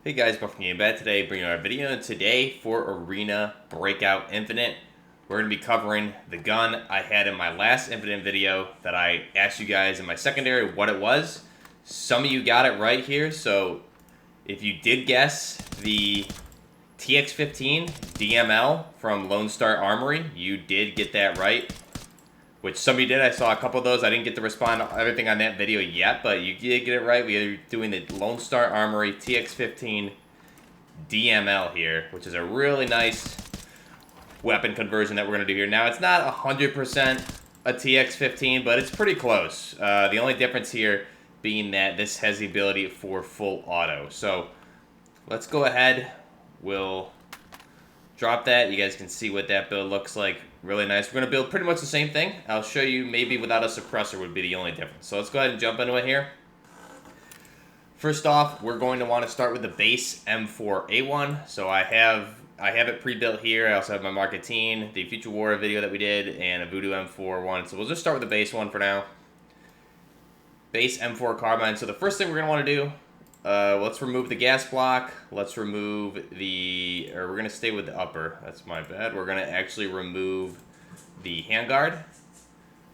Hey guys, Buff from Game Bad today, bringing our video. And today for Arena Breakout Infinite, we're going to be covering the gun I had in my last Infinite video that I asked you guys in my secondary what it was. Some of you got it right here, so if you did guess the TX15 DML from Star Armory, you did get that right. Which some of you did. I saw a couple of those. I didn't get to respond to everything on that video yet, but you did get it right. We are doing the Star Armory TX15 DML here, which is a really nice weapon conversion that we're going to do here. Now, it's not 100% a TX15, but it's pretty close. The only difference here being that this has the ability for full auto. So let's go ahead. We'll drop that. You guys can see what that build looks like. Really nice. We're going to build pretty much the same thing. I'll show you maybe without a suppressor would be the only difference. So let's go ahead and jump into it here. First off, we're going to want to start with the base M4A1. So I have it pre-built here. I also have my Marketing, the Future War video that we did, and a Voodoo M4 So we'll just start with the base one for now. Base M4 carbine. So the first thing we're going to want to do, let's remove the gas block. Let's remove we're going to stay with the upper. That's my bad. We're going to actually remove the handguard.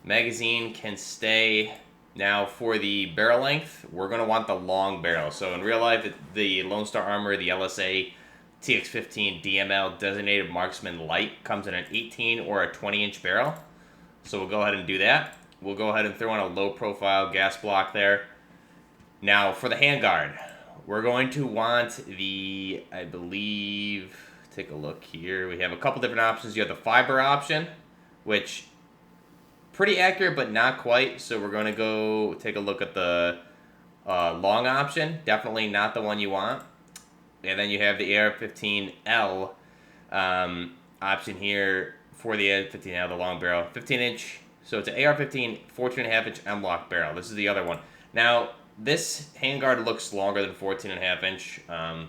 Magazine can stay. Now for the barrel length, we're going to want the long barrel. So in real life, the Star Armory, the LSA TX-15 DML Designated Marksman Light comes in an 18 or a 20-inch barrel. So we'll go ahead and do that. We'll go ahead and throw in a low-profile gas block there. Now, for the handguard, we're going to want the, I believe, take a look here. We have a couple different options. You have the fiber option, which pretty accurate, but not quite. So we're going to go take a look at the long option. Definitely not the one you want. And then you have the AR-15L option here for the AR-15L, the long barrel. 15-inch. So it's an AR-15 14.5-inch M-lock barrel. This is the other one. Now, this handguard looks longer than 14.5-inch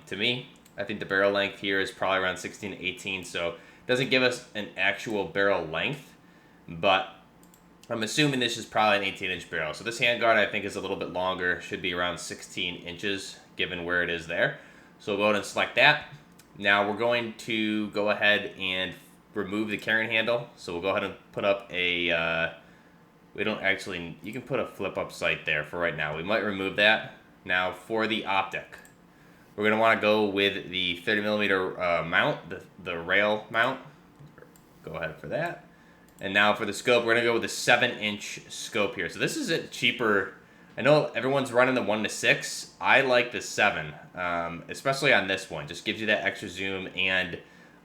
to me. I think the barrel length here is probably around 16 to 18, so it doesn't give us an actual barrel length, but I'm assuming this is probably an 18-inch barrel. So this handguard I think is a little bit longer, should be around 16 inches given where it is there. So we'll go ahead and select that. Now we're going to go ahead and remove the carrying handle. So we'll go ahead and put up a we don't actually, you can put a flip-up sight there for right now. We might remove that. Now, for the optic, we're going to want to go with the 30mm mount, the rail mount. Go ahead for that. And now for the scope, we're going to go with the 7-inch scope here. So this is a cheaper, I know everyone's running the 1:6. I like the 7, especially on this one. Just gives you that extra zoom, and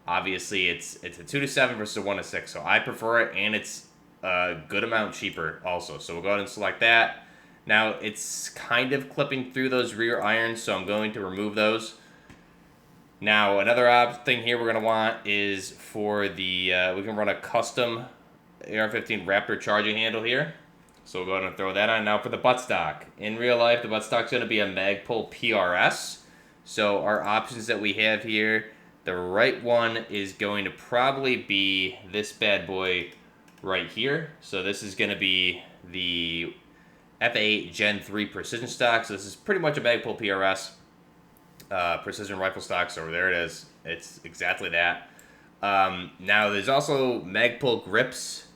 obviously it's a 2:7 versus a 1:6. So I prefer it, and it's a good amount cheaper also. So we'll go ahead and select that. Now it's kind of clipping through those rear irons, so I'm going to remove those. Now another thing here we're going to want is for the, we can run a custom AR-15 Raptor charging handle here. So we'll go ahead and throw that on. Now for the buttstock. In real life, the buttstock's going to be a Magpul PRS. So our options that we have here, the right one is going to probably be this bad boy right here. So this is going to be the F8 Gen 3 precision stock. So this is pretty much a Magpul PRS precision rifle stock. So there it is. It's exactly that. Now there's also Magpul grips.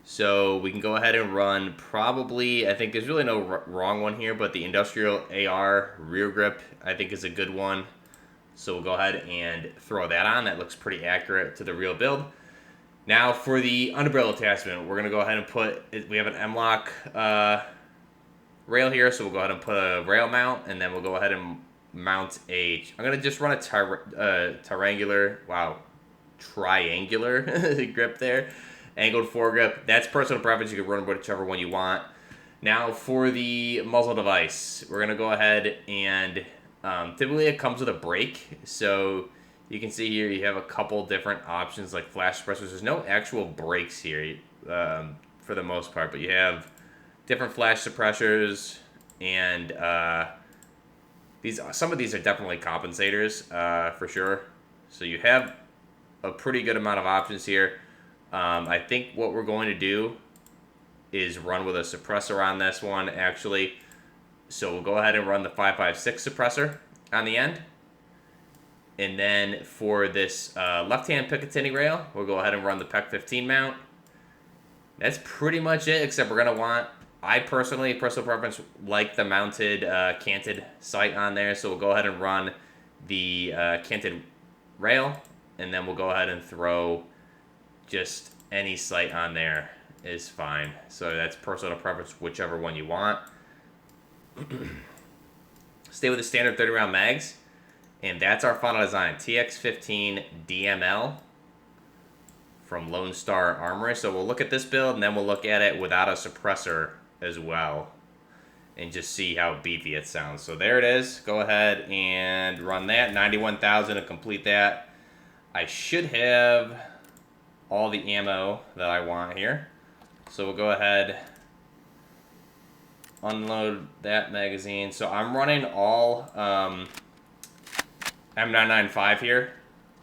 So we can go ahead and run probably, I think there's really no wrong one here, but the industrial AR rear grip I think is a good one. So we'll go ahead and throw that on. That looks pretty accurate to the real build. Now for the underbarrel attachment, we're going to go ahead and put, we have an M-lock rail here, so we'll go ahead and put a rail mount, and then we'll go ahead and mount I'm going to just run a triangular grip there, angled foregrip. That's personal preference. You can run whichever one you want. Now for the muzzle device, we're going to go ahead and typically it comes with a brake, so you can see here you have a couple different options like flash suppressors. There's no actual brakes here for the most part, but you have different flash suppressors, and some of these are definitely compensators for sure. So you have a pretty good amount of options here. I think what we're going to do is run with a suppressor on this one actually. So we'll go ahead and run the 5.56 suppressor on the end. And then for this left-hand Picatinny rail, we'll go ahead and run the TX15 mount. That's pretty much it, except we're going to want, I personally, personal preference, like the mounted canted sight on there. So we'll go ahead and run the canted rail, and then we'll go ahead and throw just any sight on there is fine. So that's personal preference, whichever one you want. Stay with the standard 30-round mags. And that's our final design, TX15 DML from Lone Star Armory. So we'll look at this build, and then we'll look at it without a suppressor as well, and just see how beefy it sounds. So there it is. Go ahead and run that. 91,000 to complete that. I should have all the ammo that I want here. So we'll go ahead, unload that magazine. So I'm running all M995 here.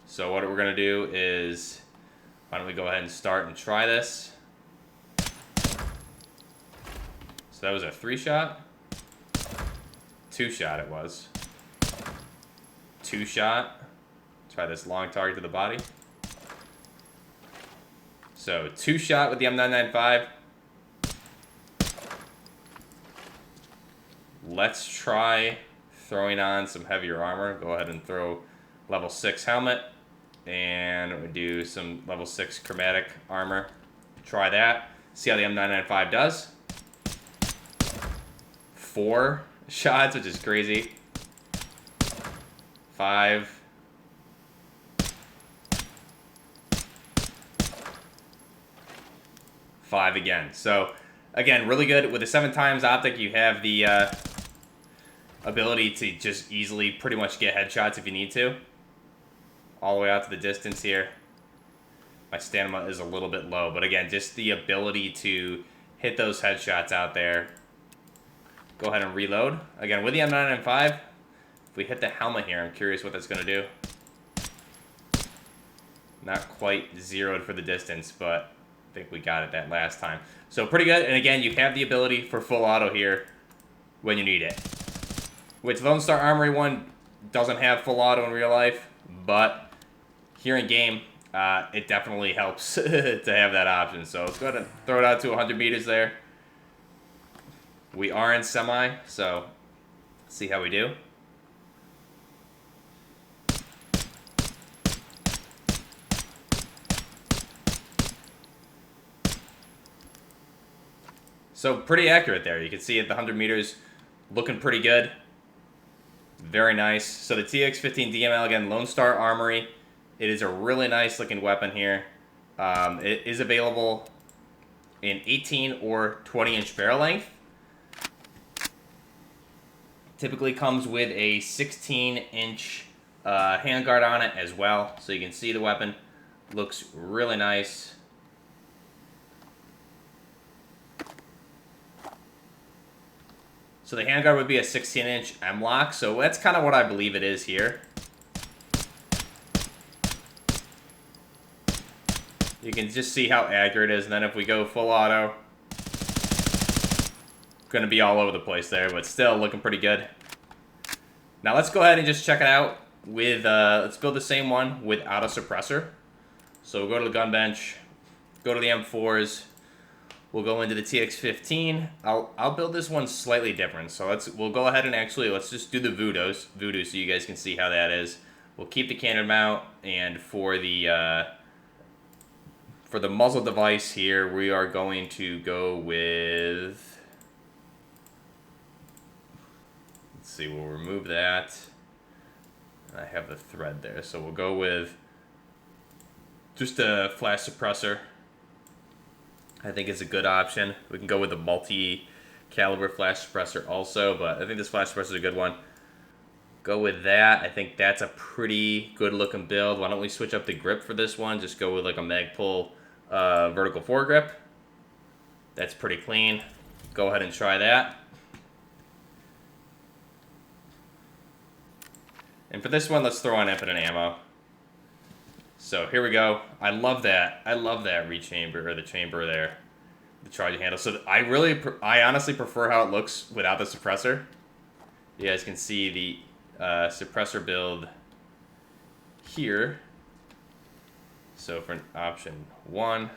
So what we're going to do is, why don't we go ahead and start and try this. So that was a 3-shot. 2-shot it was. 2-shot. Try this long target to the body. So 2-shot with the M995. Let's try throwing on some heavier armor. Go ahead and throw level 6 helmet, and we do some level 6 chromatic armor. Try that. See how the M995 does. 4 shots, which is crazy. 5. 5 again. So again, really good. With the 7x optic, you have the ability to just easily pretty much get headshots if you need to. All the way out to the distance here. My stamina is a little bit low, but again, just the ability to hit those headshots out there. Go ahead and reload. Again, with the M995, if we hit the helmet here, I'm curious what that's going to do. Not quite zeroed for the distance, but I think we got it that last time. So pretty good, and again, you have the ability for full auto here when you need it. Which Lone Star Armory one doesn't have full auto in real life, but here in game, it definitely helps to have that option. So let's go ahead and throw it out to 100 meters there. We are in semi, so let's see how we do. So pretty accurate there. You can see at the 100 meters looking pretty good. Very nice. So the TX15 DML, again, Lone Star Armory. It is a really nice looking weapon here. It is available in 18 or 20-inch barrel length. Typically comes with a 16-inch handguard on it as well. So you can see the weapon looks really nice. So the handguard would be a 16-inch M-lock, so that's kind of what I believe it is here. You can just see how accurate it is, and then if we go full auto, going to be all over the place there, but still looking pretty good. Now let's go ahead and just check it out with, let's build the same one without a suppressor. So we'll go to the gun bench, go to the M4s. We'll go into the TX15. I'll build this one slightly different. So we'll go ahead and actually let's just do the voodoo so you guys can see how that is. We'll keep the cannon mount, and for the muzzle device here, we are going to go with, let's see, we'll remove that. I have the thread there, so we'll go with just a flash suppressor. I think it's a good option. We can go with the multi-caliber flash suppressor also, but I think this flash suppressor is a good one. Go with that. I think that's a pretty good looking build. Why don't we switch up the grip for this one? Just go with like a Magpul vertical foregrip. That's pretty clean. Go ahead and try that. And for this one, let's throw on infinite ammo. So here we go. I love that. I love that rechamber, or the chamber there, the charging handle. So I honestly prefer how it looks without the suppressor. You guys can see the suppressor build here. So for option 1,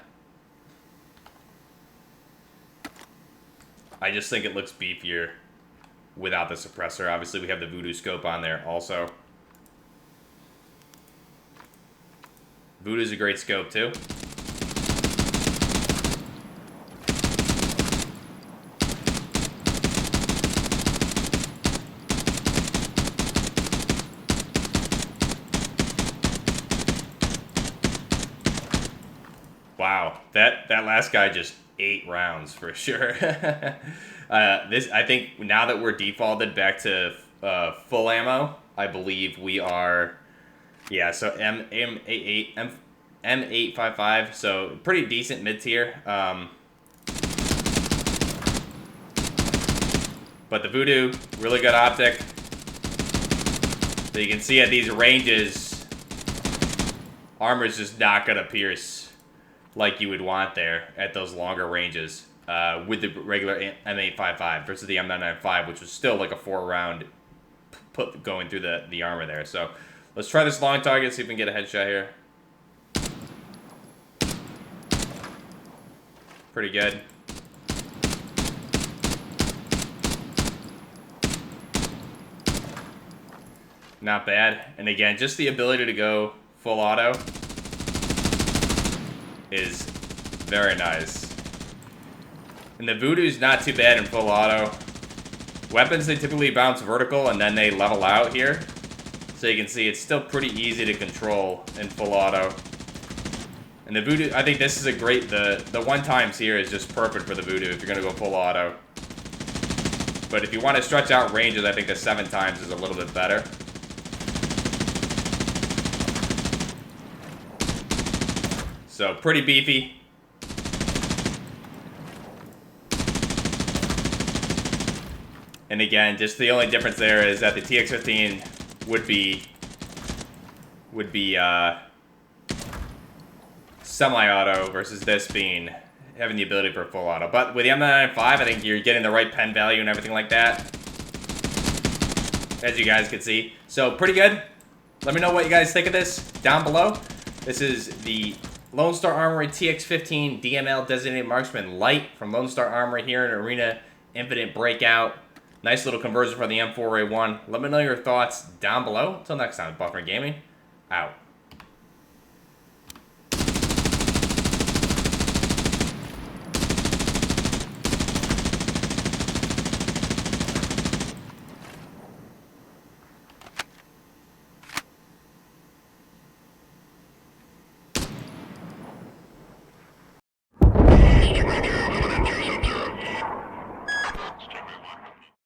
I just think it looks beefier without the suppressor. Obviously, we have the Voodoo scope on there also. Voodoo's a great scope too. Wow, that last guy just 8 rounds for sure. I think now that we're defaulted back to full ammo, I believe we are, yeah. So M855, so pretty decent mid tier. But the Voodoo, really good optic. So you can see at these ranges, armor's just not gonna pierce like you would want there at those longer ranges with the regular M855 versus the M995, which was still like a 4-round put going through the armor there. So let's try this long target, see if we can get a headshot here. Pretty good. Not bad. And again, just the ability to go full auto is very nice. And the Voodoo's not too bad in full auto. Weapons, they typically bounce vertical and then they level out here. So you can see it's still pretty easy to control in full auto. And the Voodoo, I think this is a great, the 1x here is just perfect for the Voodoo if you're going to go full auto. But if you want to stretch out ranges, I think the 7x is a little bit better. So pretty beefy. And again, just the only difference there is that the TX15 would be semi-auto versus this being having the ability for full auto. But with the M995, I think you're getting the right pen value and everything like that, as you guys can see. So pretty good. Let me know what you guys think of this down below. This is the Lone Star Armory TX15 DML Designated Marksman Light from Lone Star Armory here in Arena Infinite Breakout. Nice little conversion for the M4A1. Let me know your thoughts down below. Until next time, Buffer Gaming, out.